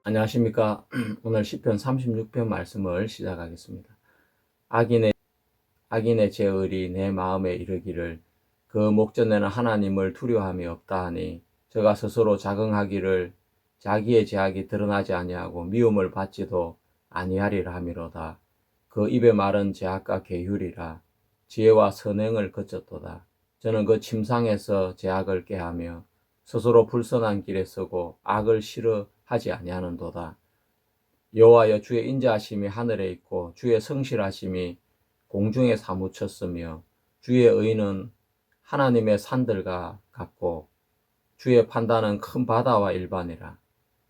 안녕하십니까. 오늘 시편 36편 말씀을 시작하겠습니다. 악인의, 악인의 제을이 내 마음에 이르기를 그 목전에는 하나님을 두려움이 없다 하니 저가 스스로 자긍하기를 자기의 죄악이 드러나지 아니하고 미움을 받지도 아니하리라 하미로다. 그 입의 말은 죄악과 계율이라 지혜와 선행을 거쳤도다. 저는 그 침상에서 죄악을 꾀하며 스스로 불선한 길에 서고 악을 싫어하지 아니하는도다. 여호와여, 주의 인자하심이 하늘에 있고 주의 성실하심이 공중에 사무쳤으며 주의 의는 하나님의 산들과 같고 주의 판단은 큰 바다와 일반이라.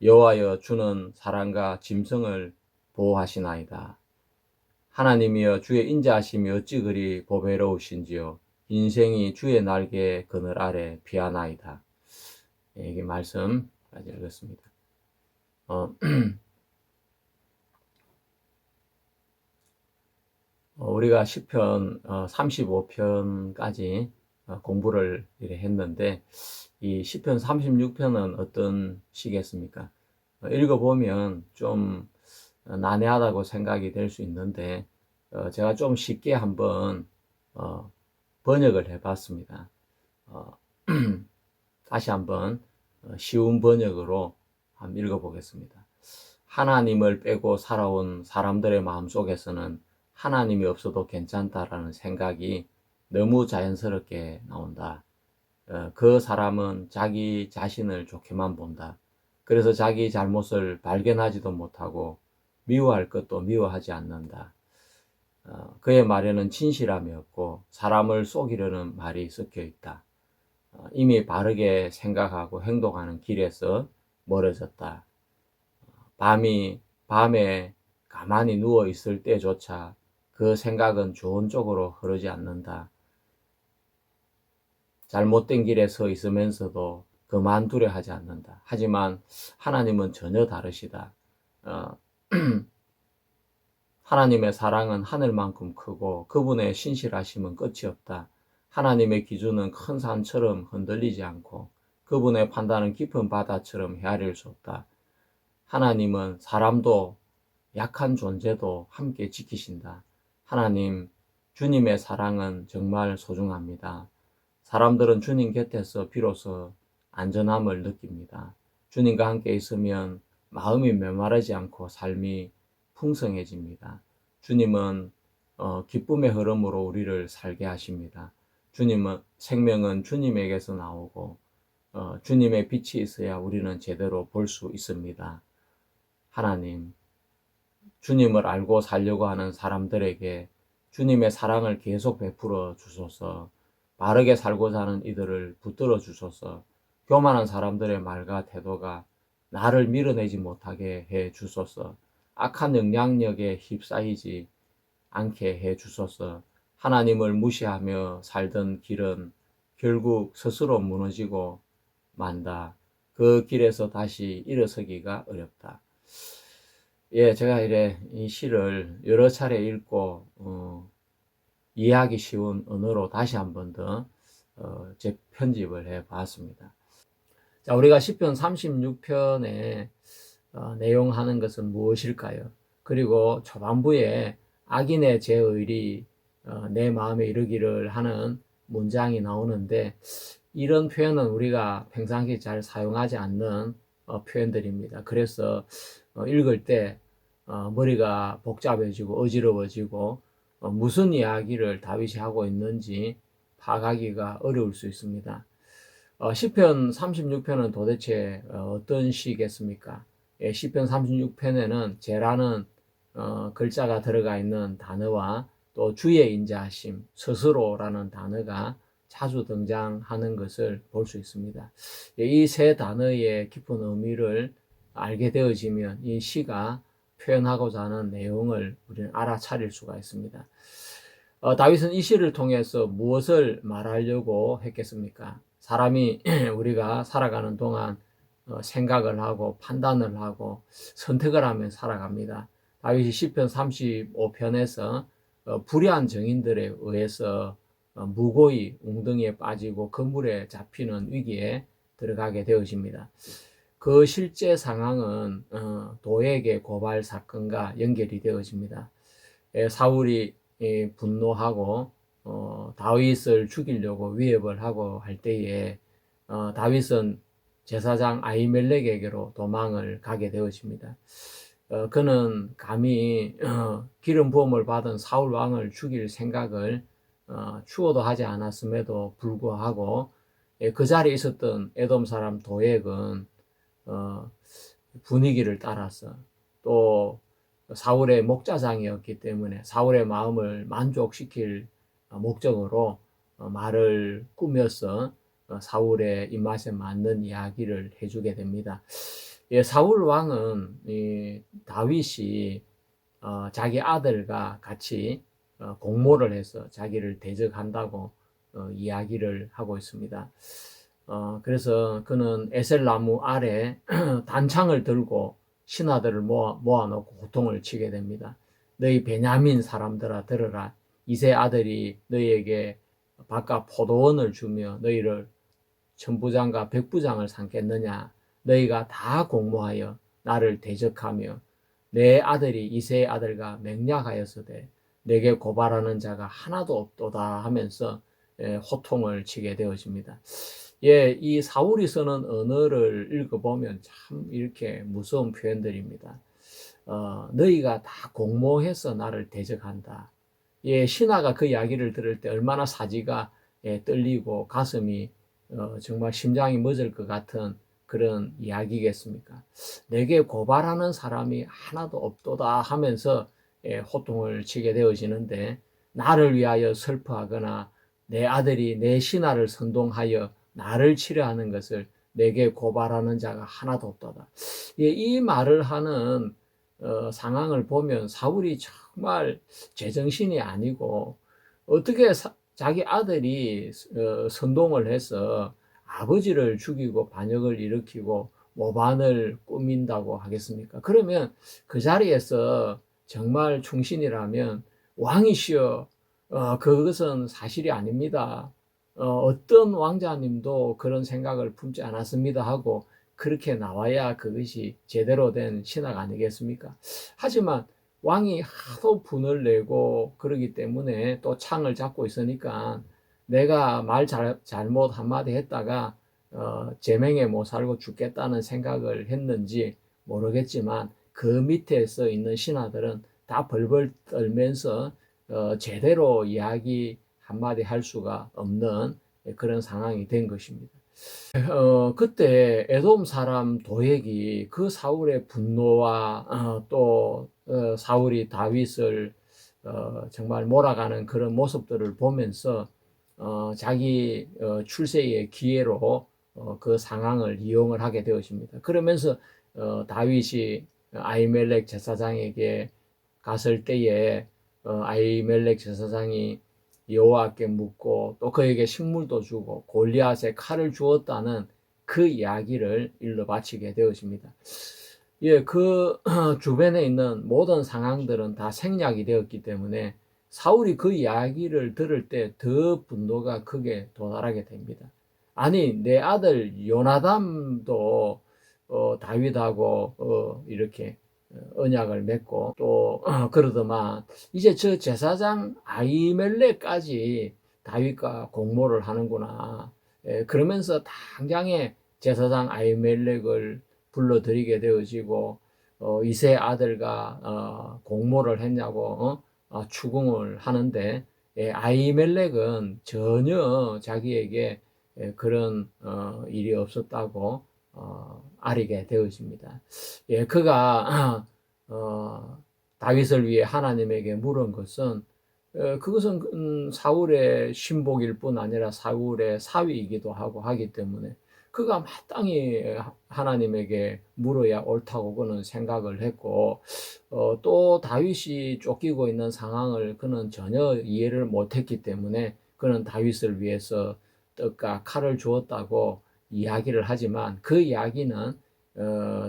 여호와여, 주는 사람과 짐승을 보호하시나이다. 하나님이여, 주의 인자하심이 어찌 그리 보배로우신지요. 인생이 주의 날개 그늘 아래 피하나이다. 이게 말씀까지 읽었습니다. 우리가 시편 35편까지 공부를 했는데 이 시편 36편은 어떤 시겠습니까? 읽어보면 좀 난해하다고 생각이 될 수 있는데 제가 좀 쉽게 한번 번역을 해봤습니다. 다시 한번 쉬운 번역으로 한번 읽어보겠습니다. 하나님을 빼고 살아온 사람들의 마음속에서는 하나님이 없어도 괜찮다라는 생각이 너무 자연스럽게 나온다. 그 사람은 자기 자신을 좋게만 본다. 그래서 자기 잘못을 발견하지도 못하고 미워할 것도 미워하지 않는다. 그의 말에는 진실함이 없고 사람을 속이려는 말이 섞여 있다. 이미 바르게 생각하고 행동하는 길에서 멀어졌다. 밤에 가만히 누워 있을 때조차 그 생각은 좋은 쪽으로 흐르지 않는다. 잘못된 길에 서 있으면서도 그만두려 하지 않는다. 하지만 하나님은 전혀 다르시다. 하나님의 사랑은 하늘만큼 크고 그분의 신실하심은 끝이 없다. 하나님의 기준은 큰 산처럼 흔들리지 않고 그분의 판단은 깊은 바다처럼 헤아릴 수 없다. 하나님은 사람도 약한 존재도 함께 지키신다. 하나님, 주님의 사랑은 정말 소중합니다. 사람들은 주님 곁에서 비로소 안전함을 느낍니다. 주님과 함께 있으면 마음이 메마르지 않고 삶이 풍성해집니다. 주님은 기쁨의 흐름으로 우리를 살게 하십니다. 주님은 생명은 주님에게서 나오고 주님의 빛이 있어야 우리는 제대로 볼 수 있습니다. 하나님, 주님을 알고 살려고 하는 사람들에게 주님의 사랑을 계속 베풀어 주소서. 바르게 살고자 하는 이들을 붙들어 주소서. 교만한 사람들의 말과 태도가 나를 밀어내지 못하게 해 주소서. 악한 영향력에 휩싸이지 않게 해 주소서. 하나님을 무시하며 살던 길은 결국 스스로 무너지고 만다. 그 길에서 다시 일어서기가 어렵다. 제가 이 시를 여러 차례 읽고 이해하기 쉬운 언어로 다시 한 번 더 재편집을 해 봤습니다. 자, 우리가 시편 36편에 내용하는 것은 무엇일까요? 그리고 초반부에 악인의 제의리 내 마음에 이르기를 하는 문장이 나오는데 이런 표현은 우리가 평상시 잘 사용하지 않는 표현들입니다. 그래서 읽을 때 머리가 복잡해지고 어지러워지고 무슨 이야기를 다윗이 하고 있는지 파악하기가 어려울 수 있습니다. 시편 36편은 도대체 어떤 시겠습니까? 시편 36편에는 제라는 글자가 들어가 있는 단어와 또 주의 인자하심, 스스로라는 단어가 자주 등장하는 것을 볼 수 있습니다. 이 세 단어의 깊은 의미를 알게 되어지면 이 시가 표현하고자 하는 내용을 우리는 알아차릴 수가 있습니다. 다윗은 이 시를 통해서 무엇을 말하려고 했겠습니까? 사람이 우리가 살아가는 동안 생각을 하고 판단을 하고 선택을 하며 살아갑니다. 다윗이 시편 35편에서 불의한 정인들에 의해서 무고히 웅덩이에 빠지고 그물에 잡히는 위기에 들어가게 되어집니다. 그 실제 상황은 도액의 고발 사건과 연결이 되어집니다. 사울이 분노하고 다윗을 죽이려고 위협을 하고 할 때에 다윗은 제사장 아히멜렉에게로 도망을 가게 되어집니다. 그는 감히 기름 부음을 받은 사울 왕을 죽일 생각을 추호도 하지 않았음에도 불구하고 그 자리에 있었던 에돔 사람 도액은 분위기를 따라서 또 사울의 목자장이었기 때문에 사울의 마음을 만족시킬 목적으로 말을 꾸며서 사울의 입맛에 맞는 이야기를 해주게 됩니다. 사울 왕은 다윗이 자기 아들과 같이 공모를 해서 자기를 대적한다고 이야기를 하고 있습니다. 그래서 그는 에셀나무 아래 단창을 들고 신하들을 모아놓고 호통을 치게 됩니다. 너희 베냐민 사람들아 들으라. 이세 아들이 너희에게 바깥 포도원을 주며 너희를 천부장과 백부장을 삼겠느냐. 너희가 다 공모하여 나를 대적하며 내 아들이 이세의 아들과 맹약하였으되 내게 고발하는 자가 하나도 없도다 하면서 호통을 치게 되어집니다. 이 사울이 쓰는 언어를 읽어보면 참 이렇게 무서운 표현들입니다. 너희가 다 공모해서 나를 대적한다. 신하가 그 이야기를 들을 때 얼마나 사지가 떨리고 가슴이 정말 심장이 멎을 것 같은 그런 이야기겠습니까? 내게 고발하는 사람이 하나도 없도다 하면서 호통을 치게 되어지는데 나를 위하여 슬퍼하거나 내 아들이 내 신하를 선동하여 나를 치려하는 것을 내게 고발하는 자가 하나도 없도다. 이 말을 하는 상황을 보면 사울이 정말 제정신이 아니고 어떻게 자기 아들이 선동을 해서 아버지를 죽이고 반역을 일으키고 모반을 꾸민다고 하겠습니까? 그러면 그 자리에서 정말 충신이라면 왕이시여 그것은 사실이 아닙니다. 어떤 왕자님도 그런 생각을 품지 않았습니다 하고 그렇게 나와야 그것이 제대로 된 신학 아니겠습니까? 하지만 왕이 하도 분을 내고 그러기 때문에 또 창을 잡고 있으니까 내가 잘못 한마디 했다가 제명에 못 살고 죽겠다는 생각을 했는지 모르겠지만 그 밑에서 있는 신하들은 다 벌벌 떨면서 제대로 이야기 한마디 할 수가 없는 그런 상황이 된 것입니다. 그때 에돔 사람 도액이 그 사울의 분노와 또 사울이 다윗을 정말 몰아가는 그런 모습들을 보면서 자기 출세의 기회로 그 상황을 이용을 하게 되어집니다. 그러면서 다윗이 아히멜렉 제사장에게 갔을 때에 아히멜렉 제사장이 여호와께 묻고 또 그에게 식물도 주고 골리앗에 칼을 주었다는 그 이야기를 일러 바치게 되어집니다. 그 주변에 있는 모든 상황들은 다 생략이 되었기 때문에 사울이 그 이야기를 들을 때 더 분노가 크게 도달하게 됩니다. 아니 내 아들 요나담도 다윗하고 이렇게 언약을 맺고 또 그러더만 이제 저 제사장 아히멜렉까지 다윗과 공모를 하는구나. 그러면서 당장에 제사장 아히멜렉을 불러들이게 되어지고 이세 아들과 공모를 했냐고 추궁을 하는데 아히멜렉은 전혀 자기에게 그런 일이 없었다고 아리게 되어집니다. 그가 다윗을 위해 하나님에게 물은 것은 그것은 사울의 신복일 뿐 아니라 사울의 사위이기도 하고 하기 때문에 그가 마땅히 하나님에게 물어야 옳다고 그는 생각을 했고 또 다윗이 쫓기고 있는 상황을 그는 전혀 이해를 못했기 때문에 그는 다윗을 위해서 떡과 칼을 주었다고 이야기를 하지만 그 이야기는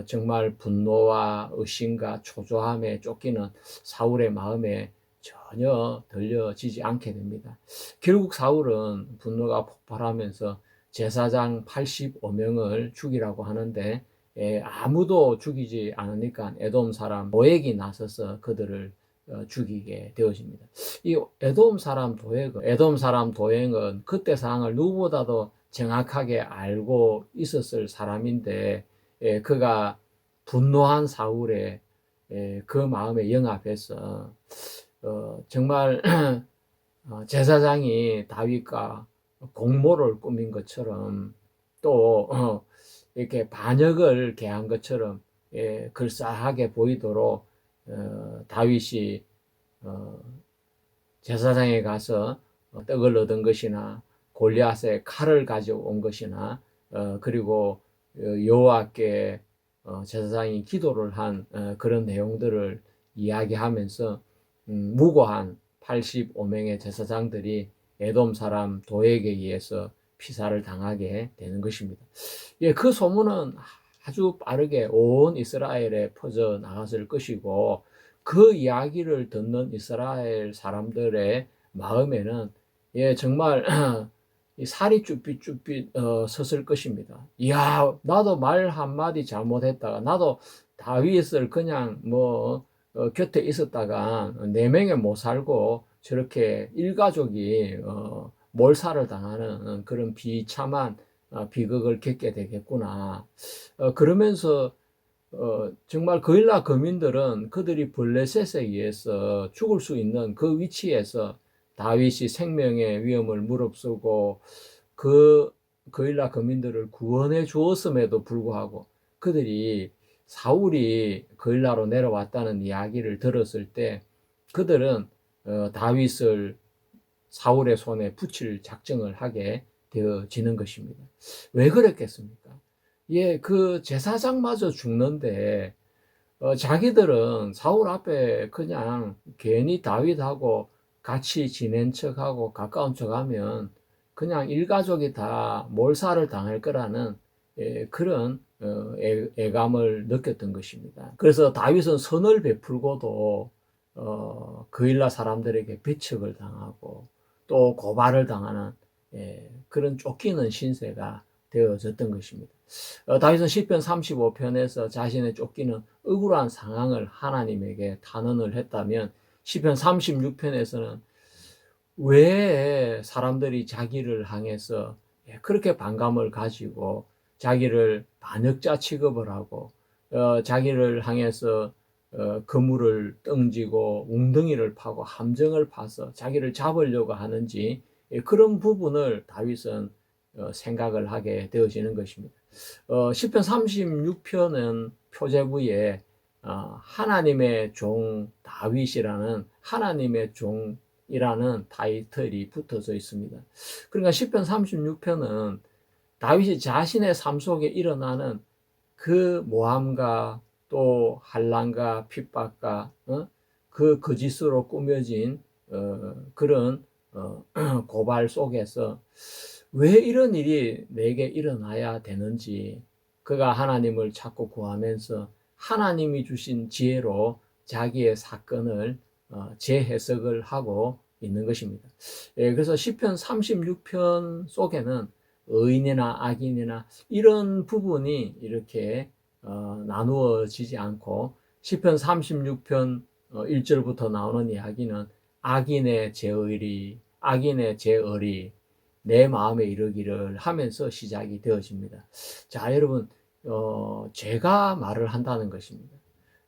정말 분노와 의심과 초조함에 쫓기는 사울의 마음에 전혀 들려지지 않게 됩니다. 결국 사울은 분노가 폭발하면서 제사장 85명을 죽이라고 하는데 아무도 죽이지 않으니까 에돔 사람 도액이 나서서 그들을 죽이게 되어집니다. 이 에돔 사람 도액은 그때 상황을 누구보다도 정확하게 알고 있었을 사람인데, 그가 분노한 사울의 그 마음에 영합해서 정말 제사장이 다윗과 공모를 꾸민 것처럼 또 이렇게 반역을 개한 것처럼 글싸하게 보이도록 다윗이 어, 제사장에 가서 떡을 얻은 것이나 골리앗의 칼을 가져온 것이나 그리고 여호와께 제사장이 기도를 한 그런 내용들을 이야기하면서 무고한 85명의 제사장들이 에돔 사람 도액에 의해서 피살을 당하게 되는 것입니다. 예, 그 소문은 아주 빠르게 온 이스라엘에 퍼져 나갔을 것이고, 그 이야기를 듣는 이스라엘 사람들의 마음에는 정말 이 살이 쭈삣쭈삣 섰을 것입니다. 이야, 나도 말 한마디 잘못했다가, 나도 다윗을 그냥 곁에 있었다가 네 명에 못 살고 저렇게 일가족이 몰살을 당하는 그런 비참한 비극을 겪게 되겠구나. 그러면서 정말 거일라 거민들은 그들이 블레셋에 의해서 죽을 수 있는 그 위치에서 다윗이 생명의 위험을 무릅쓰고 그 거일라 거민들을 구원해 주었음에도 불구하고 그들이 사울이 거일라로 내려왔다는 이야기를 들었을 때 그들은 다윗을 사울의 손에 붙일 작정을 하게 되어지는 것입니다. 왜 그랬겠습니까? 예, 그 제사장마저 죽는데 자기들은 사울 앞에 그냥 괜히 다윗하고 같이 지낸 척하고 가까운 척하면 그냥 일가족이 다 몰살을 당할 거라는 그런 애감을 느꼈던 것입니다. 그래서 다윗은 선을 베풀고도 그일라 사람들에게 배척을 당하고 또 고발을 당하는 그런 쫓기는 신세가 되어졌던 것입니다. 다윗은 시편 35편에서 자신의 쫓기는 억울한 상황을 하나님에게 탄원을 했다면, 시편 36편에서는 왜 사람들이 자기를 향해서 그렇게 반감을 가지고 자기를 반역자 취급을 하고 자기를 향해서 그물을 던지고 웅덩이를 파고 함정을 파서 자기를 잡으려고 하는지, 그런 부분을 다윗은 생각을 하게 되어지는 것입니다. 시편 36편은 표제부에 하나님의 종 다윗이라는 하나님의 종이라는 타이틀이 붙어져 있습니다. 그러니까 시편 36편은 다윗이 자신의 삶 속에 일어나는 그 모함과 또 환난과 핍박과 그 거짓으로 꾸며진 그런 고발 속에서 왜 이런 일이 내게 일어나야 되는지 그가 하나님을 찾고 구하면서 하나님이 주신 지혜로 자기의 사건을 재해석을 하고 있는 것입니다. 그래서 시편 36편 속에는 의인이나 악인이나 이런 부분이 이렇게 나누어지지 않고, 시편 36편 1절부터 나오는 이야기는 악인의 제의리 내 마음에 이르기를 하면서 시작이 되어집니다. 자, 여러분, 제가 말을 한다는 것입니다.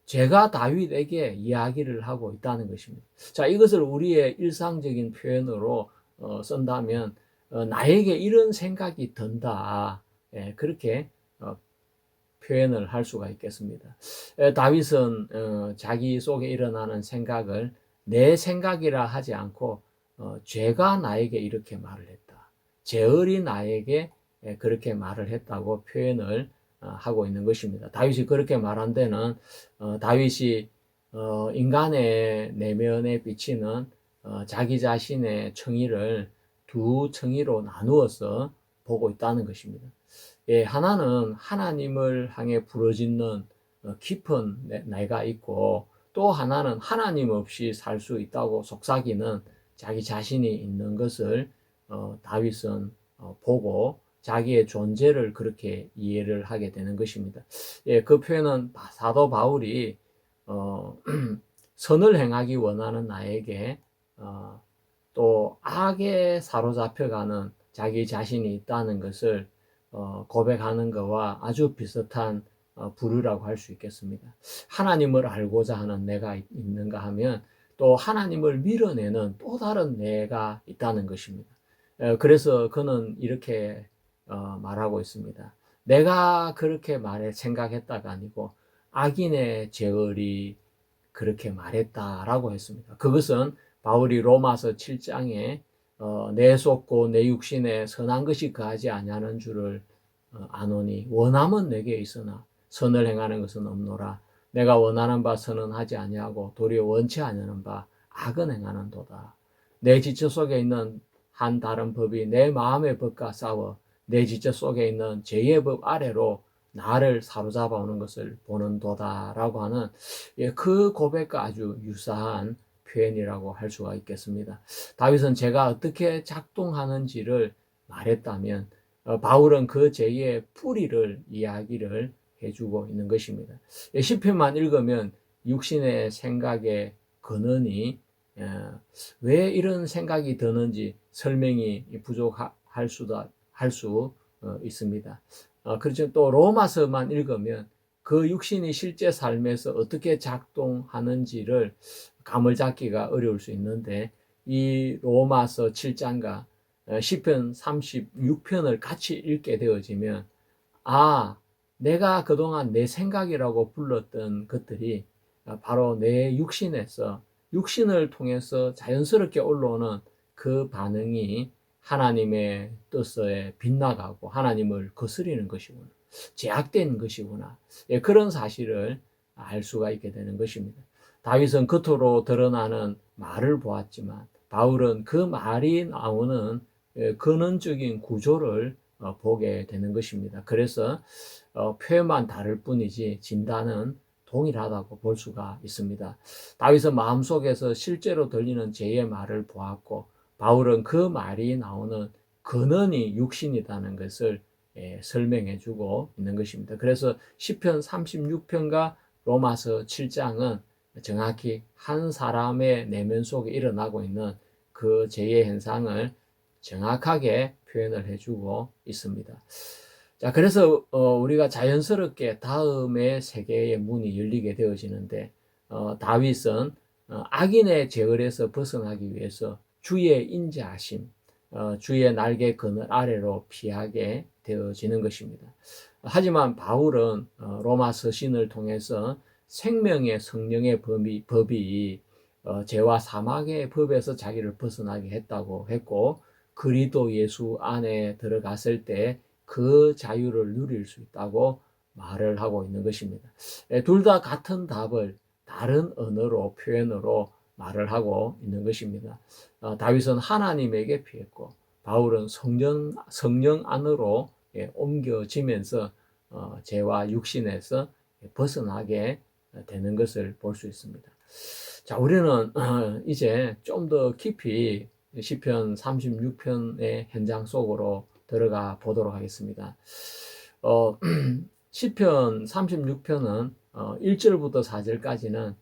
제가 다윗에게 이야기를 하고 있다는 것입니다. 자, 이것을 우리의 일상적인 표현으로 쓴다면 나에게 이런 생각이 든다. 그렇게 표현을 할 수가 있겠습니다. 다윗은 자기 속에 일어나는 생각을 내 생각이라 하지 않고 죄가 나에게 이렇게 말을 했다. 죄을이 나에게 그렇게 말을 했다고 표현을 하고 있는 것입니다. 다윗이 그렇게 말한 데는 다윗이 인간의 내면에 비치는 자기 자신의 청의를 두 청의로 나누어서 보고 있다는 것입니다. 하나는 하나님을 향해 부르짖는 깊은 내가 있고, 또 하나는 하나님 없이 살 수 있다고 속삭이는 자기 자신이 있는 것을 다윗은 보고 자기의 존재를 그렇게 이해를 하게 되는 것입니다. 예, 그 표현은 사도 바울이 선을 행하기 원하는 나에게 또 악에 사로잡혀가는 자기 자신이 있다는 것을 고백하는 것과 아주 비슷한 부류라고 할 수 있겠습니다. 하나님을 알고자 하는 내가 있는가 하면 또 하나님을 밀어내는 또 다른 내가 있다는 것입니다. 그래서 그는 이렇게 말하고 있습니다. 내가 그렇게 생각했다가 아니고 악인의 제얼이 그렇게 말했다라고 했습니다. 그것은 바울이 로마서 7장에 내 속고 내 육신에 선한 것이 거하지 아니하는 줄을 아노니 원함은 내게 있으나 선을 행하는 것은 없노라. 내가 원하는 바 선은 하지 아니하고 도리어 원치 아니하는 바 악은 행하는도다. 내 지체 속에 있는 한 다른 법이 내 마음의 법과 싸워 내 지체 속에 있는 죄의 법 아래로 나를 사로잡아 오는 것을 보는도다라고 하는 그 고백과 아주 유사한 표현이라고 할 수가 있겠습니다. 다윗은 제가 어떻게 작동하는지를 말했다면 바울은 그 죄의 뿌리를 이야기를 해주고 있는 것입니다. 시편만 읽으면 육신의 생각의 근원이 왜 이런 생각이 드는지 설명이 부족할 수 있습니다. 그렇죠. 또 로마서만 읽으면 그 육신이 실제 삶에서 어떻게 작동하는지를 감을 잡기가 어려울 수 있는데 이 로마서 7장과 시편 36편을 같이 읽게 되어지면 내가 그동안 내 생각이라고 불렀던 것들이 바로 내 육신을 통해서 자연스럽게 올라오는 그 반응이 하나님의 뜻에 빗나가고 하나님을 거스리는 것이구나. 제약된 것이구나. 그런 사실을 알 수가 있게 되는 것입니다. 다윗은 겉으로 드러나는 말을 보았지만 바울은 그 말이 나오는 근원적인 구조를 보게 되는 것입니다. 그래서 표현만 다를 뿐이지 진단은 동일하다고 볼 수가 있습니다. 다윗은 마음속에서 실제로 들리는 죄의 말을 보았고 바울은 그 말이 나오는 근원이 육신이라는 것을 설명해 주고 있는 것입니다. 그래서 시편 36편과 로마서 7장은 정확히 한 사람의 내면 속에 일어나고 있는 그 죄의 현상을 정확하게 표현을 해주고 있습니다. 자, 그래서 우리가 자연스럽게 다음의 세계의 문이 열리게 되어지는데 다윗은 악인의 제을에서 벗어나기 위해서 주의 인자하심, 주의 날개 그늘 아래로 피하게 되어지는 것입니다. 하지만 바울은 로마 서신을 통해서 생명의 성령의 법이 죄와 사망의 법에서 자기를 벗어나게 했다고 했고 그리스도 예수 안에 들어갔을 때 그 자유를 누릴 수 있다고 말을 하고 있는 것입니다. 둘 다 같은 답을 다른 언어로 표현으로 말을 하고 있는 것입니다. 다윗은 하나님에게 피했고 바울은 성령 안으로 옮겨지면서 죄와 육신에서 벗어나게 되는 것을 볼 수 있습니다. 자, 우리는 이제 좀 더 깊이 시편 36편의 현장 속으로 들어가 보도록 하겠습니다. 시편 36편은 1절부터 4절까지는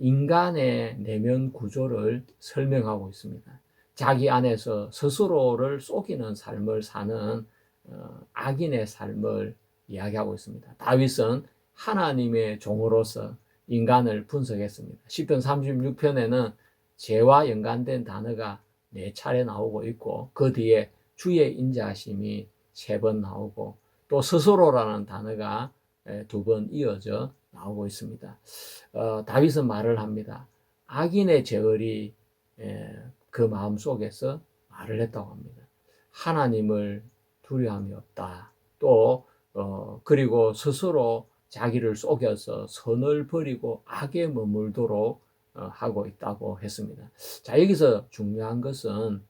인간의 내면 구조를 설명하고 있습니다. 자기 안에서 스스로를 속이는 삶을 사는 악인의 삶을 이야기하고 있습니다. 다윗은 하나님의 종으로서 인간을 분석했습니다. 시편 36편에는 죄와 연관된 단어가 4차례 나오고 있고 그 뒤에 주의 인자하심이 3번 나오고 또 스스로라는 단어가 2번 이어져 나오고 있습니다. 다윗은 말을 합니다. 악인의 제얼이 그 마음 속에서 말을 했다고 합니다. 하나님을 두려움이 없다. 또 그리고 스스로 자기를 속여서 선을 버리고 악에 머물도록 하고 있다고 했습니다. 자, 여기서 중요한 것은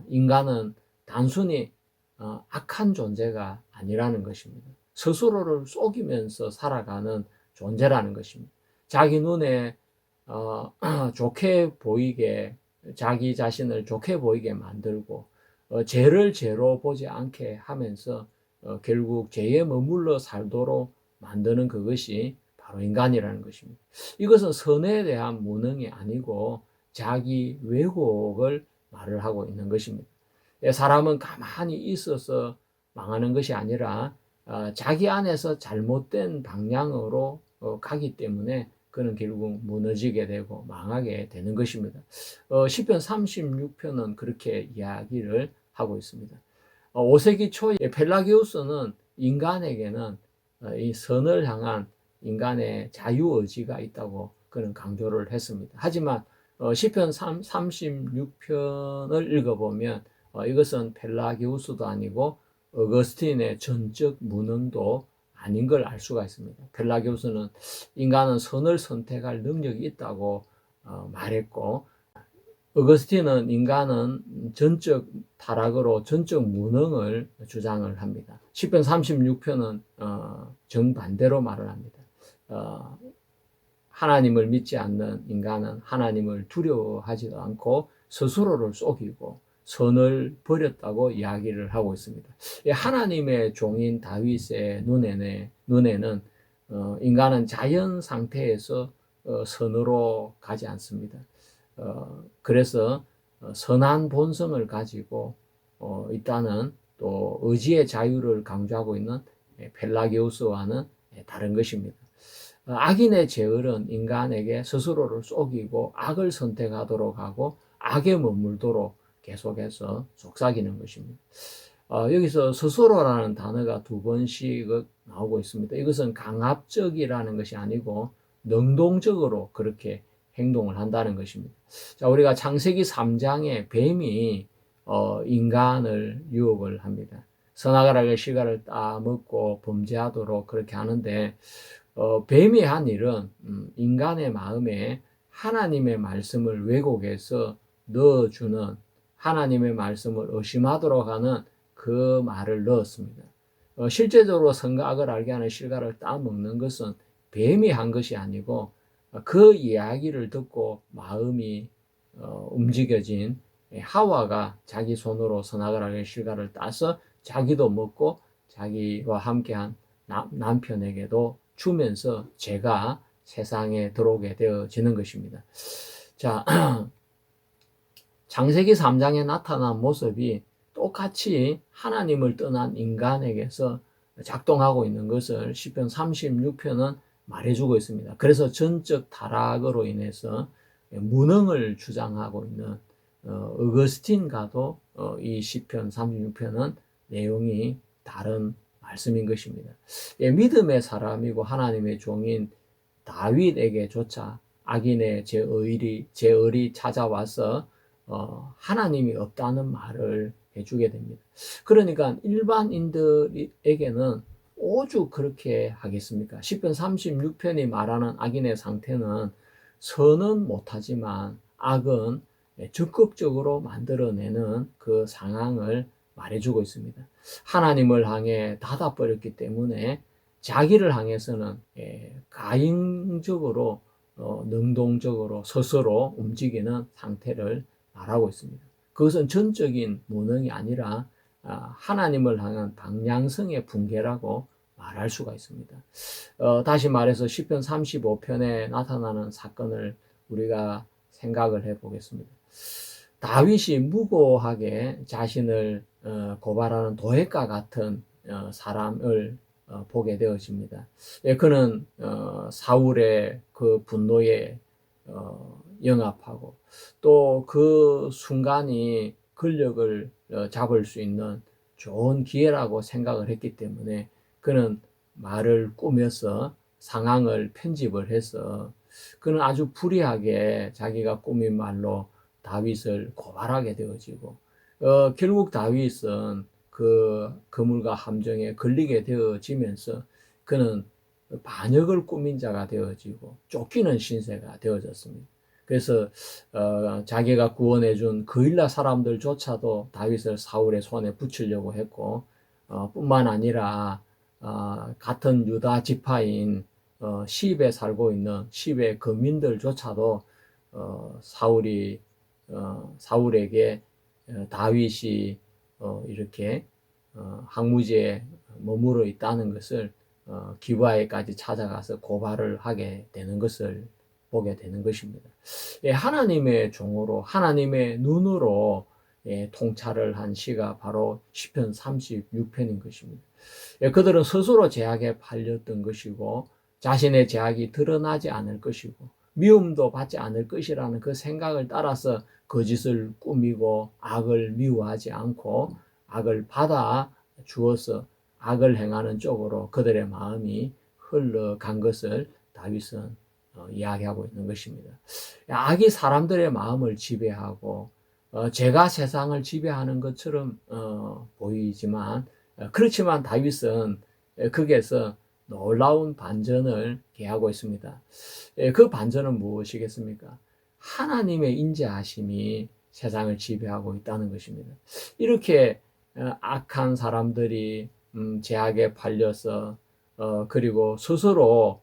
인간은 단순히 악한 존재가 아니라는 것입니다. 스스로를 속이면서 살아가는 존재라는 것입니다. 자기 눈에 좋게 보이게 자기 자신을 좋게 보이게 만들고 죄를 죄로 보지 않게 하면서 결국 죄에 머물러 살도록 만드는 그것이 바로 인간이라는 것입니다. 이것은 선에 대한 무능이 아니고 자기 왜곡을 말을 하고 있는 것입니다. 사람은 가만히 있어서 망하는 것이 아니라 자기 안에서 잘못된 방향으로 가기 때문에 그는 결국 무너지게 되고 망하게 되는 것입니다. 시편 36편은 그렇게 이야기를 하고 있습니다. 5세기 초에 펠라기우스는 인간에게는 이 선을 향한 인간의 자유의지가 있다고 그는 강조를 했습니다. 하지만 시편 36편을 읽어보면 이것은 펠라기우스도 아니고 어거스틴의 전적 무능도 아닌 걸 알 수가 있습니다. 펠라기우스는 인간은 선을 선택할 능력이 있다고 말했고, 어거스틴은 인간은 전적 타락으로 전적 무능을 주장을 합니다. 시편 36편은 정반대로 말을 합니다. 하나님을 믿지 않는 인간은 하나님을 두려워하지도 않고 스스로를 속이고 선을 버렸다고 이야기를 하고 있습니다. 하나님의 종인 다윗의 눈에는 인간은 자연 상태에서 선으로 가지 않습니다. 그래서 선한 본성을 가지고 있다는 또 의지의 자유를 강조하고 있는 펠라기우스와는 다른 것입니다. 악인의 제을은 인간에게 스스로를 속이고 악을 선택하도록 하고 악에 머물도록 계속해서 속삭이는 것입니다. 여기서 스스로라는 단어가 두 번씩 나오고 있습니다. 이것은 강압적이라는 것이 아니고 능동적으로 그렇게 행동을 한다는 것입니다. 자, 우리가 창세기 3장에 뱀이 인간을 유혹을 합니다. 선악을 실과를 따먹고 범죄하도록 그렇게 하는데 뱀이 한 일은 인간의 마음에 하나님의 말씀을 왜곡해서 넣어주는, 하나님의 말씀을 의심하도록 하는 그 말을 넣었습니다. 실제적으로 선과 악을 알게 하는 실과를 따먹는 것은 뱀이 한 것이 아니고 그 이야기를 듣고 마음이 움직여진 하와가 자기 손으로 선악을 알게 실과를 따서 자기도 먹고 자기와 함께한 남편에게도 주면서 죄가 세상에 들어오게 되어지는 것입니다. 자, 창세기 3장에 나타난 모습이 똑같이 하나님을 떠난 인간에게서 작동하고 있는 것을 시편 36편은 말해주고 있습니다. 그래서 전적 타락으로 인해서 무능을 주장하고 있는 어거스틴과도 이 시편 36편은 내용이 다른 말씀인 것입니다. 믿음의 사람이고 하나님의 종인 다윗에게조차 악인의 제을이 찾아와서 하나님이 없다는 말을 해주게 됩니다. 그러니까 일반인들에게는 오죽 그렇게 하겠습니까? 시편 36편이 말하는 악인의 상태는 선은 못하지만 악은 적극적으로 만들어내는 그 상황을 말해주고 있습니다. 하나님을 향해 닫아버렸기 때문에 자기를 향해서는 가인적으로 능동적으로 스스로 움직이는 상태를 말하고 있습니다. 그것은 전적인 무능이 아니라 하나님을 향한 방향성의 붕괴라고 말할 수가 있습니다. 다시 말해서 시편 35편에 나타나는 사건을 우리가 생각을 해보겠습니다. 다윗이 무고하게 자신을 고발하는 도액과 같은 사람을 보게 되어집니다. 그는 사울의 그 분노에 영합하고 또 그 순간이 권력을 잡을 수 있는 좋은 기회라고 생각을 했기 때문에 그는 말을 꾸며서 상황을 편집을 해서 그는 아주 불의하게 자기가 꾸민 말로 다윗을 고발하게 되어지고 결국 다윗은 그 거물과 함정에 걸리게 되어지면서 그는 반역을 꾸민 자가 되어지고 쫓기는 신세가 되어졌습니다. 그래서 자기가 구원해준 그일라 사람들조차도 다윗을 사울의 손에 붙이려고 했고 뿐만 아니라 같은 유다 지파인 시브에 살고 있는 시브의 거민들조차도 사울에게 다윗이 이렇게 항무지에 머무르 있다는 것을 기브아에까지 찾아가서 고발을 하게 되는 것을 보게 되는 것입니다. 예, 하나님의 종으로 하나님의 눈으로 통찰을 한 시가 바로 시편 36편인 것입니다. 예, 그들은 스스로 제약에 팔렸던 것이고 자신의 제약이 드러나지 않을 것이고 미움도 받지 않을 것이라는 그 생각을 따라서 거짓을 꾸미고 악을 미워하지 않고 악을 받아 주어서 악을 행하는 쪽으로 그들의 마음이 흘러간 것을 다윗은 이야기하고 있는 것입니다. 악이 사람들의 마음을 지배하고 죄가 세상을 지배하는 것처럼 보이지만 그렇지만 다윗은 거기에서 놀라운 반전을 개하고 있습니다. 그 반전은 무엇이겠습니까? 하나님의 인자하심이 세상을 지배하고 있다는 것입니다. 이렇게 악한 사람들이 죄악에 팔려서 그리고 스스로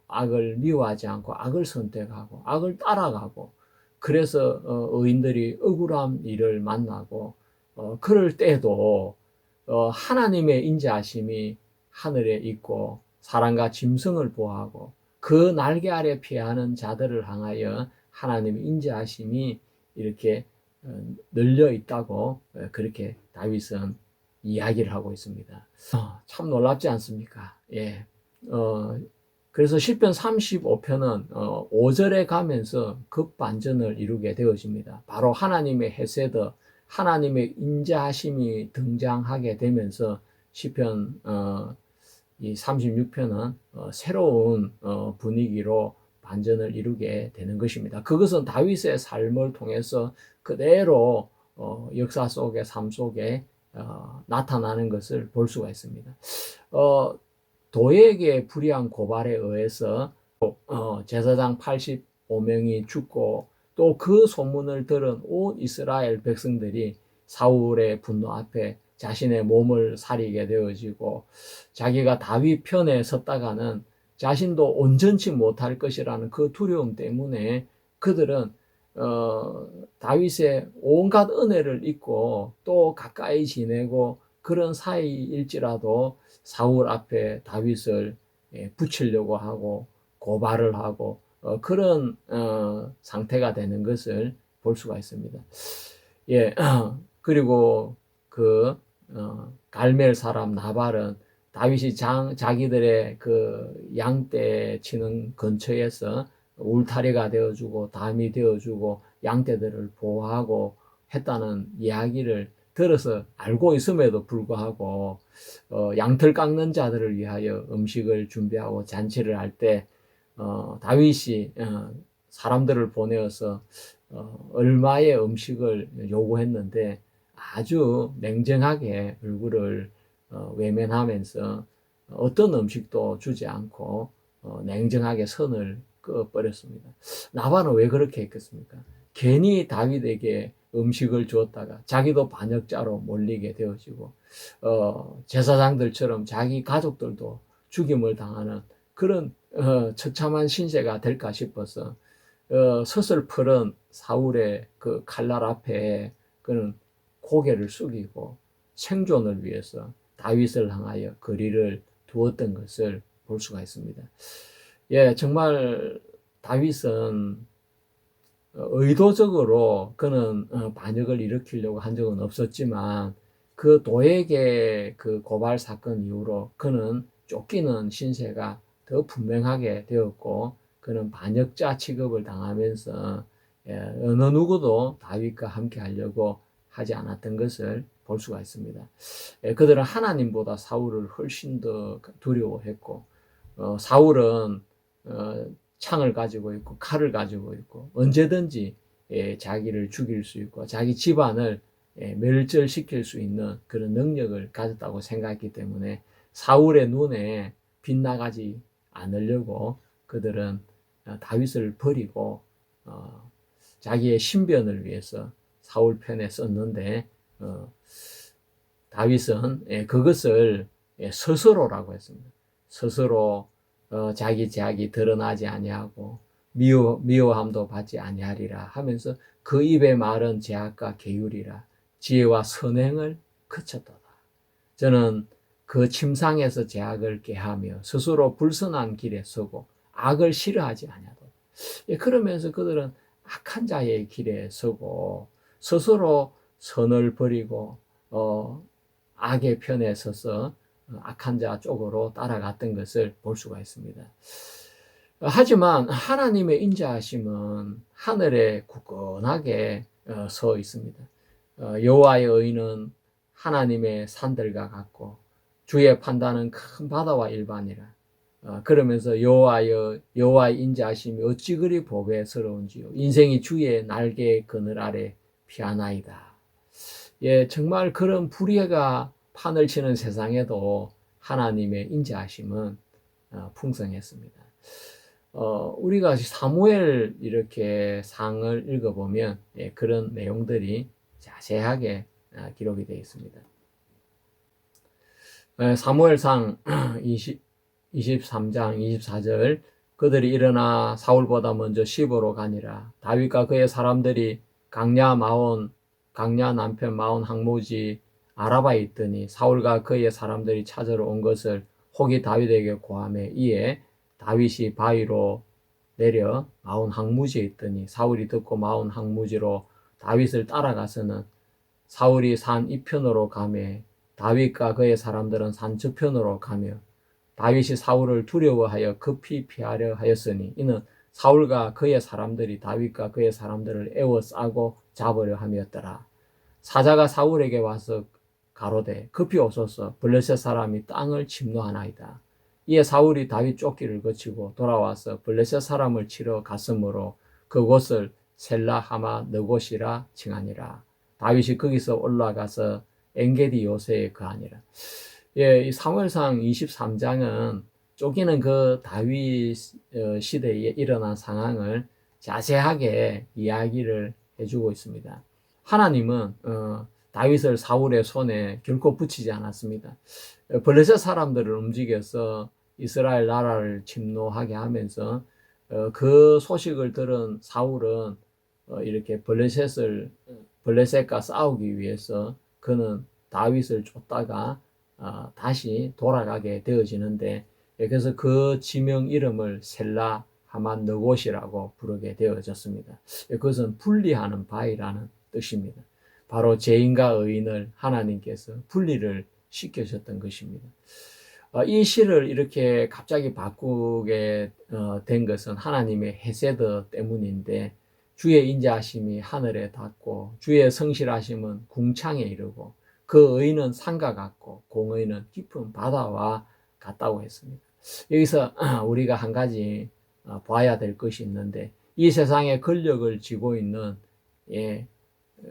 악을 미워하지 않고 악을 선택하고 악을 따라가고 그래서 의인들이 억울한 일을 만나고 그럴 때도 하나님의 인자하심이 하늘에 있고 사람과 짐승을 보호하고 그 날개 아래 피하는 자들을 향하여 하나님의 인자하심이 이렇게 널려 있다고 그렇게 다윗은 이야기를 하고 있습니다. 참 놀랍지 않습니까? 예. 그래서 시편 35편은 5절에 가면서 급반전을 이루게 되어집니다. 바로 하나님의 헤세드, 하나님의 인자하심이 등장하게 되면서 시편 이 36편은 새로운 분위기로 반전을 이루게 되는 것입니다. 그것은 다윗의 삶을 통해서 그대로 역사 속의 삶 속에 나타나는 것을 볼 수가 있습니다. 도에게 불의한 고발에 의해서 제사장 85명이 죽고 또 그 소문을 들은 온 이스라엘 백성들이 사울의 분노 앞에 자신의 몸을 사리게 되어지고 자기가 다윗 편에 섰다가는 자신도 온전치 못할 것이라는 그 두려움 때문에 그들은 다윗의 온갖 은혜를 잊고 또 가까이 지내고 그런 사이일지라도 사울 앞에 다윗을 붙이려고 하고 고발을 하고 그런 상태가 되는 것을 볼 수가 있습니다. 예, 그리고 그 갈멜 사람 나발은 다윗이 자기들의 그 양떼 치는 근처에서 울타리가 되어주고 담이 되어주고 양떼들을 보호하고 했다는 이야기를 들어서 알고 있음에도 불구하고 양털 깎는 자들을 위하여 음식을 준비하고 잔치를 할 때 다윗이 사람들을 보내어서 얼마의 음식을 요구했는데 아주 냉정하게 얼굴을 외면하면서 어떤 음식도 주지 않고 냉정하게 선을 그어버렸습니다. 나발은 왜 그렇게 했겠습니까? 괜히 다윗에게 음식을 주었다가 자기도 반역자로 몰리게 되어지고 제사장들처럼 자기 가족들도 죽임을 당하는 그런 처참한 신세가 될까 싶어서 서슬푸른 사울의 그 칼날 앞에 그는 고개를 숙이고 생존을 위해서 다윗을 향하여 거리를 두었던 것을 볼 수가 있습니다. 예, 정말 다윗은 의도적으로 그는 반역을 일으키려고 한 적은 없었지만 그 도에게 그 고발 사건 이후로 그는 쫓기는 신세가 더 분명하게 되었고 그는 반역자 취급을 당하면서 어느 누구도 다윗과 함께 하려고 하지 않았던 것을 볼 수가 있습니다. 그들은 하나님보다 사울을 훨씬 더 두려워했고 사울은 창을 가지고 있고 칼을 가지고 있고 언제든지 자기를 죽일 수 있고 자기 집안을 멸절시킬 수 있는 그런 능력을 가졌다고 생각했기 때문에 사울의 눈에 빗나가지 않으려고 그들은 다윗을 버리고 자기의 신변을 위해서 사울 편에 썼는데 다윗은 그것을 스스로라고 했습니다. 스스로 자기 제약이 드러나지 아니하고 미워함도 받지 아니하리라 하면서 그 입의 말은 제약과 계율이라 지혜와 선행을 그쳤도다. 저는 그 침상에서 제약을 깨하며 스스로 불선한 길에 서고 악을 싫어하지 아니하도다. 그러면서 그들은 악한 자의 길에 서고 스스로 선을 버리고 악의 편에 서서 악한 자 쪽으로 따라갔던 것을 볼 수가 있습니다. 하지만 하나님의 인자하심은 하늘에 굳건하게 서 있습니다. 여호와의 의는 하나님의 산들과 같고 주의 판단은 큰 바다와 일반이라. 그러면서 여호와의 인자하심이 어찌 그리 보배스러운지요. 인생이 주의 날개 그늘 아래 피하나이다. 예, 정말 그런 불의가 판을 치는 세상에도 하나님의 인자하심은 풍성했습니다. 우리가 사무엘 이렇게 상을 읽어보면 그런 내용들이 자세하게 기록이 되어 있습니다. 사무엘상 23장 24절 그들이 일어나 사울보다 먼저 시보로 가니라. 다윗과 그의 사람들이 강야 남편 마온 항무지 아라바에 있더니 사울과 그의 사람들이 찾으러 온 것을 혹이 다윗에게 고하매 이에 다윗이 바위로 내려 마온 항무지에 있더니 사울이 듣고 마온 항무지로 다윗을 따라가서는 사울이 산 이편으로 가매 다윗과 그의 사람들은 산 저편으로 가며 다윗이 사울을 두려워하여 급히 피하려 하였으니 이는 사울과 그의 사람들이 다윗과 그의 사람들을 에워싸고 잡으려 함이었더라. 사자가 사울에게 와서 가로되 급히 오소서 블레셋 사람이 땅을 침노하나이다. 이에 사울이 다윗 쫓기를 거치고 돌아와서 블레셋 사람을 치러 갔으므로 그곳을 셀라 하마 느곳이라 칭하니라. 다윗이 거기서 올라가서 엔게디 요새에 거하니라. 예, 이 사무엘상 23장은 쫓기는 그 다윗 시대에 일어난 상황을 자세하게 이야기를 해주고 있습니다. 하나님은 다윗을 사울의 손에 결코 붙이지 않았습니다. 블레셋 사람들을 움직여서 이스라엘 나라를 침노하게 하면서 그 소식을 들은 사울은 이렇게 블레셋과 싸우기 위해서 그는 다윗을 쫓다가 다시 돌아가게 되어지는데 그래서 그 지명 이름을 셀라 하만 느곳이라고 부르게 되어졌습니다. 그것은 분리하는 바위라는 뜻입니다. 바로 죄인과 의인을 하나님께서 분리를 시켜주셨던 것입니다. 이 시를 이렇게 갑자기 바꾸게 된 것은 하나님의 헤세드 때문인데 주의 인자하심이 하늘에 닿고 주의 성실하심은 궁창에 이르고 그 의는 산과 같고 공의는 깊은 바다와 같다고 했습니다. 여기서 우리가 한 가지 봐야 될 것이 있는데 이 세상에 권력을 쥐고 있는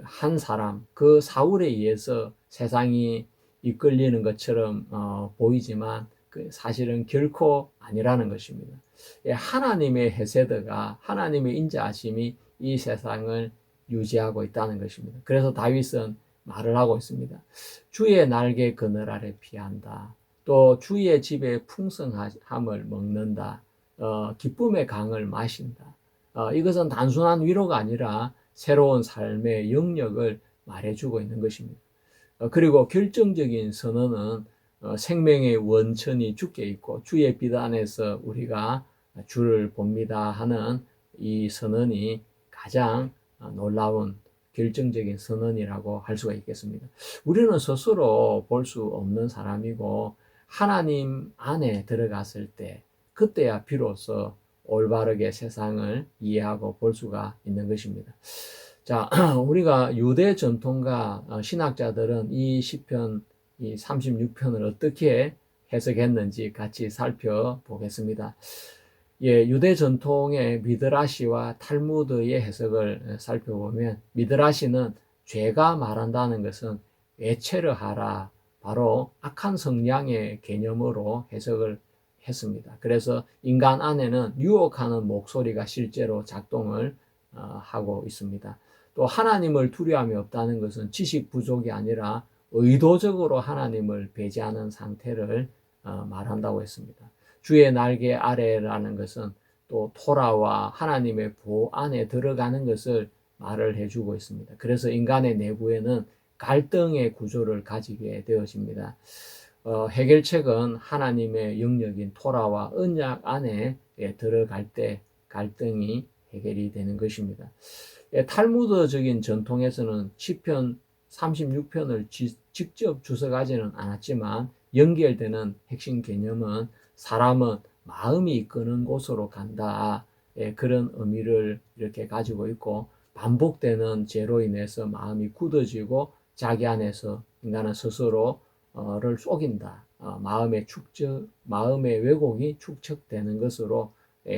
한 사람, 그 사울에 의해서 세상이 이끌리는 것처럼 보이지만 사실은 결코 아니라는 것입니다. 하나님의 헤세드가 하나님의 인자하심이 이 세상을 유지하고 있다는 것입니다. 그래서 다윗은 말을 하고 있습니다. 주의 날개 그늘 아래 피한다. 또 주의 집에 풍성함을 먹는다. 기쁨의 강을 마신다. 이것은 단순한 위로가 아니라 새로운 삶의 영역을 말해주고 있는 것입니다. 그리고 결정적인 선언은 생명의 원천이 주께 있고 주의 빛 안에서 우리가 주를 봅니다 하는 이 선언이 가장 놀라운 결정적인 선언이라고 할 수가 있겠습니다. 우리는 스스로 볼 수 없는 사람이고 하나님 안에 들어갔을 때 그때야 비로소 올바르게 세상을 이해하고 볼 수가 있는 것입니다. 자, 우리가 유대 전통과 신학자들은 이 시편 이 36편을 어떻게 해석했는지 같이 살펴보겠습니다. 예, 유대 전통의 미드라시와 탈무드의 해석을 살펴보면 미드라시는 죄가 말한다는 것은 에체르하라 바로 악한 성향의 개념으로 해석을 했습니다. 그래서 인간 안에는 유혹하는 목소리가 실제로 작동을 하고 있습니다. 또 하나님을 두려움이 없다는 것은 지식 부족이 아니라 의도적으로 하나님을 배제하는 상태를 말한다고 했습니다. 주의 날개 아래라는 것은 또 토라와 하나님의 보호 안에 들어가는 것을 말을 해주고 있습니다. 그래서 인간의 내부에는 갈등의 구조를 가지게 되어집니다. 해결책은 하나님의 영역인 토라와 언약 안에 들어갈 때 갈등이 해결이 되는 것입니다. 탈무드적인 전통에서는 시편 36편을 직접 주석하지는 않았지만 연결되는 핵심 개념은 사람은 마음이 이끄는 곳으로 간다. 그런 의미를 이렇게 가지고 있고, 반복되는 죄로 인해서 마음이 굳어지고 자기 안에서 인간은 스스로를 속인다. 마음의 왜곡이 축적되는 것으로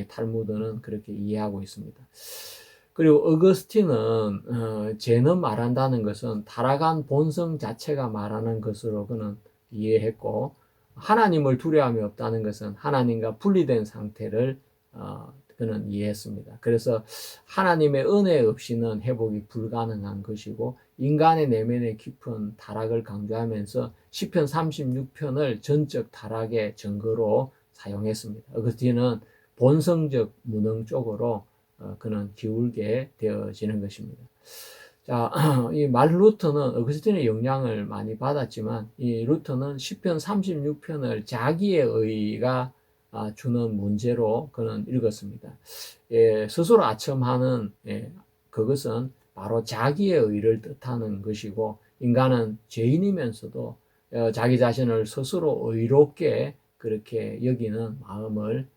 탈무드는 그렇게 이해하고 있습니다. 그리고 어거스틴은 죄는 말한다는 것은 타락한 본성 자체가 말하는 것으로 그는 이해했고, 하나님을 두려움이 없다는 것은 하나님과 분리된 상태를 그는 이해했습니다. 그래서 하나님의 은혜 없이는 회복이 불가능한 것이고, 인간의 내면의 깊은 타락을 강조하면서 시편 36편을 전적 타락의 증거로 사용했습니다. 어거스틴은 본성적 무능 쪽으로 그는 기울게 되어지는 것입니다. 자, 이 말 루터는 어거스틴의 영향을 많이 받았지만, 이 루터는 시편 36편을 자기의 의가 주는 문제로 그는 읽었습니다. 스스로 아첨하는 그것은 바로 자기의 의를 뜻하는 것이고, 인간은 죄인이면서도 자기 자신을 스스로 의롭게 그렇게 여기는 마음을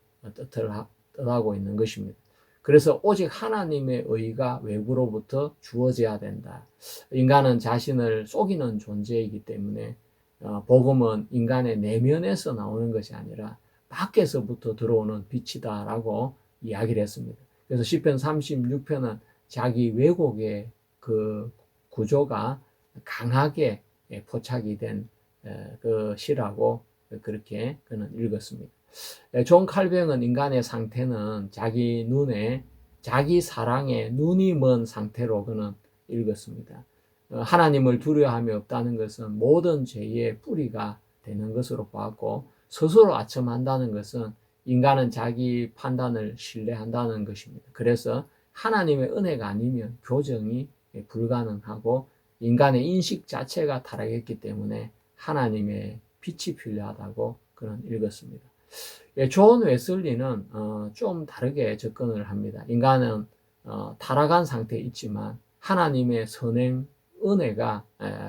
뜻하고 있는 것입니다. 그래서 오직 하나님의 의가 외부로부터 주어져야 된다. 인간은 자신을 속이는 존재이기 때문에 복음은 인간의 내면에서 나오는 것이 아니라 밖에서부터 들어오는 빛이다라고 이야기를 했습니다. 그래서 시편 36편은 자기 왜곡의 그 구조가 강하게 포착이 된 그 시라고 그렇게 그는 읽었습니다. 존 칼뱅은 인간의 상태는 자기 사랑에 눈이 먼 상태로 그는 읽었습니다. 하나님을 두려워함이 없다는 것은 모든 죄의 뿌리가 되는 것으로 보았고, 스스로 아첨한다는 것은 인간은 자기 판단을 신뢰한다는 것입니다. 그래서 하나님의 은혜가 아니면 교정이 불가능하고, 인간의 인식 자체가 타락했기 때문에 하나님의 빛이 필요하다고 그는 읽었습니다. 존 웨슬리는 좀 다르게 접근을 합니다. 인간은 타락한 상태에 있지만 하나님의 선행 은혜가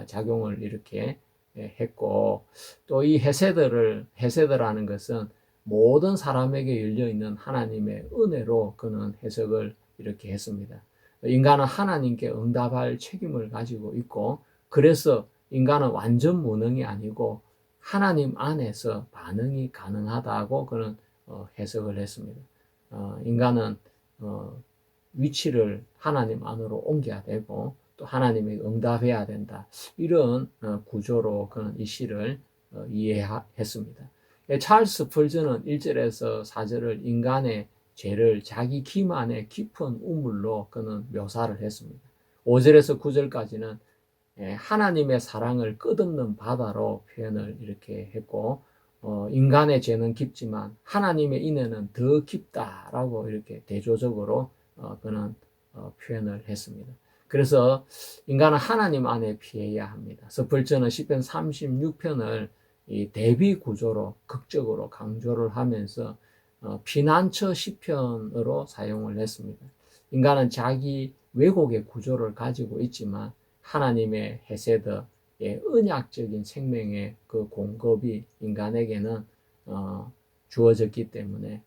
작용을 이렇게 했고, 또 이 헤세드라는 것은 모든 사람에게 열려있는 하나님의 은혜로 그는 해석을 이렇게 했습니다. 인간은 하나님께 응답할 책임을 가지고 있고, 그래서 인간은 완전 무능이 아니고 하나님 안에서 반응이 가능하다고 그는 해석을 했습니다. 인간은 위치를 하나님 안으로 옮겨야 되고, 또 하나님에게 응답해야 된다. 이런 구조로 그는 이 시를 이해했습니다. 찰스 펄즈는 1절에서 4절을 인간의 죄를 자기 기만의 깊은 우물로 그는 묘사를 했습니다. 5절에서 9절까지는 하나님의 사랑을 끝없는 바다로 표현을 이렇게 했고, 인간의 죄는 깊지만 하나님의 인애는 더 깊다라고 이렇게 대조적으로 그는 표현을 했습니다. 그래서 인간은 하나님 안에 피해야 합니다. 서펄전은 시편 36편을 이 대비 구조로 극적으로 강조를 하면서 피난처 시편으로 사용을 했습니다. 인간은 자기 왜곡의 구조를 가지고 있지만 하나님의 헤세드의 언약적인 생명의 그 공급이 인간에게는 주어졌기 때문에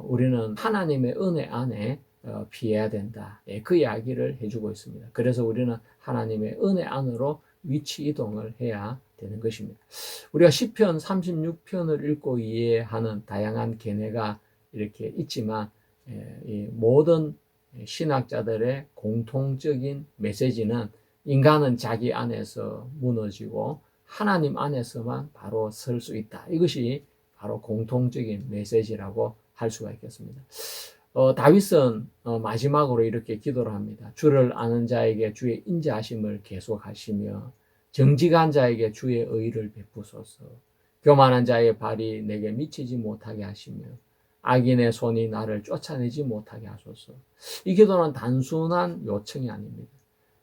우리는 하나님의 은혜 안에 피해야 된다. 그 이야기를 해주고 있습니다. 그래서 우리는 하나님의 은혜 안으로 위치 이동을 해야 되는 것입니다. 우리가 시편 36편을 읽고 이해하는 다양한 견해가 이렇게 있지만, 이 모든 신학자들의 공통적인 메시지는 인간은 자기 안에서 무너지고 하나님 안에서만 바로 설 수 있다. 이것이 바로 공통적인 메시지라고 할 수가 있겠습니다. 다윗은 마지막으로 이렇게 기도를 합니다. 주를 아는 자에게 주의 인자하심을 계속하시며 정직한 자에게 주의 의를 베푸소서. 교만한 자의 발이 내게 미치지 못하게 하시며 악인의 손이 나를 쫓아내지 못하게 하소서. 이 기도는 단순한 요청이 아닙니다.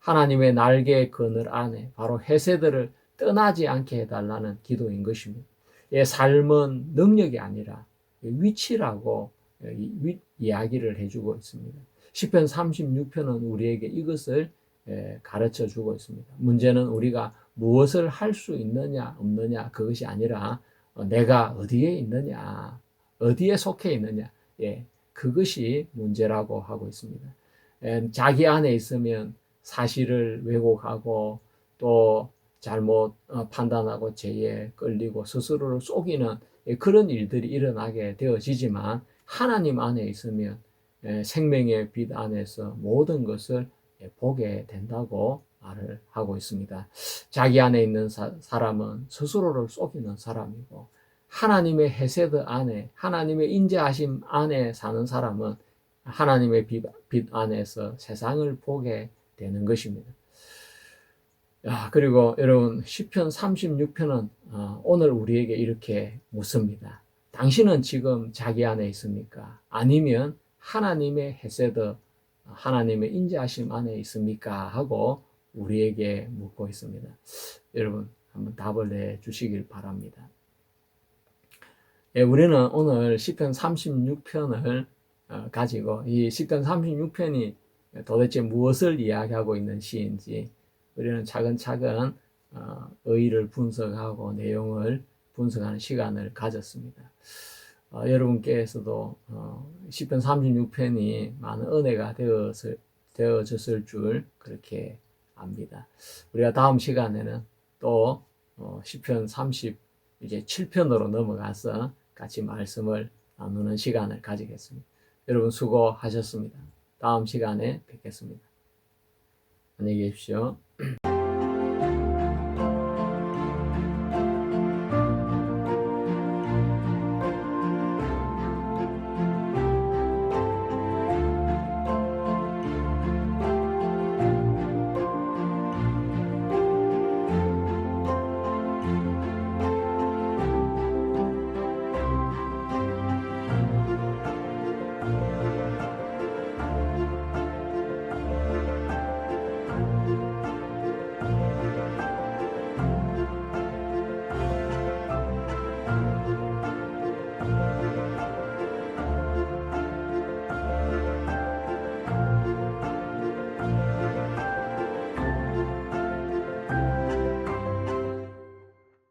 하나님의 날개 그늘 안에 바로 헤세드를 떠나지 않게 해달라는 기도인 것입니다. 예, 삶은 능력이 아니라 위치라고 이야기를 해주고 있습니다. 시편 36편은 우리에게 이것을 가르쳐 주고 있습니다. 문제는 우리가 무엇을 할 수 있느냐 없느냐 그것이 아니라 내가 어디에 있느냐 어디에 속해 있느냐 그것이 문제라고 하고 있습니다. 자기 안에 있으면 사실을 왜곡하고 또 잘못 판단하고 죄에 끌리고 스스로를 속이는 그런 일들이 일어나게 되어지지만 하나님 안에 있으면 생명의 빛 안에서 모든 것을 보게 된다고 말을 하고 있습니다. 자기 안에 있는 사람은 스스로를 속이는 사람이고 하나님의 헤세드 안에 하나님의 인자하심 안에 사는 사람은 하나님의 빛 안에서 세상을 보게 되는 것입니다. 그리고 여러분 시편 36편은 오늘 우리에게 이렇게 묻습니다. 당신은 지금 자기 안에 있습니까? 아니면 하나님의 헤세드 하나님의 인자하심 안에 있습니까? 하고 우리에게 묻고 있습니다. 여러분 한번 답을 내주시길 바랍니다. 우리는 오늘 시편 36편을 가지고 이 시편 36편이 도대체 무엇을 이야기하고 있는 시인지 우리는 차근차근 의의를 분석하고 내용을 분석하는 시간을 가졌습니다. 여러분께서도 시편 36편이 많은 은혜가 되어졌을 줄 그렇게 압니다. 우리가 다음 시간에는 또 시편 37편으로 넘어가서 같이 말씀을 나누는 시간을 가지겠습니다. 여러분 수고하셨습니다. 다음 시간에 뵙겠습니다. 안녕히 계십시오.